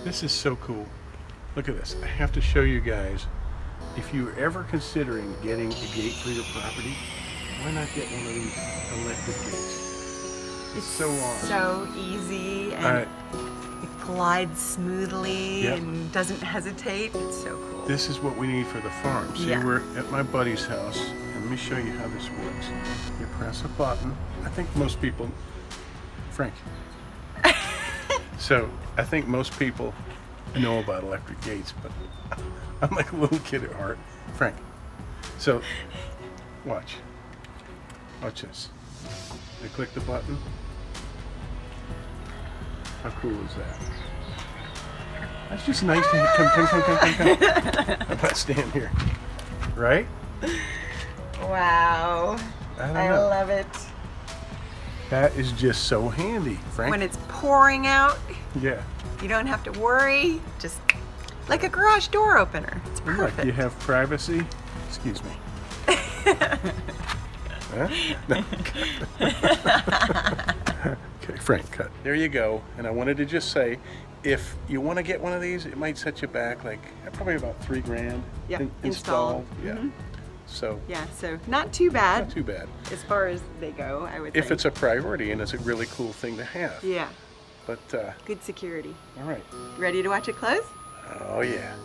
This is so cool. Look at this. I have to show you guys. If you're ever considering getting a gate for your property, why not get one of these electric gates? It's so awesome. So easy, and it glides smoothly and doesn't hesitate. It's so cool. This is what we need for the farm. See, we're at my buddy's house, and let me show you how this works. You press a button. I think most people, Frank. So I think most people know about electric gates, but I'm like a little kid at heart. Frank. So watch this. I click the button. How cool is that? That's just nice to come. I'm not staying here. Right? Wow. I love it. That is just so handy, Frank. When it's pouring out, yeah, you don't have to worry. Just like a garage door opener. It's perfect. Look, you have privacy. Excuse me. Huh? No. Okay, Frank, cut. There you go. And I wanted to just say, if you want to get one of these, it might set you back like probably about $3 grand. Yeah, installed. Yeah. So. Yeah, so not too bad. Not too bad. As far as they go, I would If think. it's a priority and it's a really cool thing to have. Yeah. But. Good security. All right. Ready to watch it close? Oh yeah.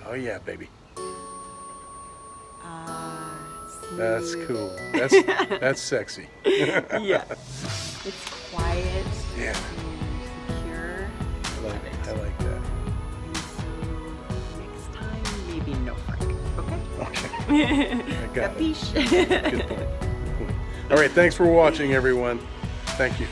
Oh yeah, baby. That's cool. That's sexy. Yeah. It's quiet. Yeah. And secure. I like that. And so next time, maybe no Frank. Okay? Okay. I got it. Capiche? Good point. Good point. All right. Thanks for watching, everyone. Thank you.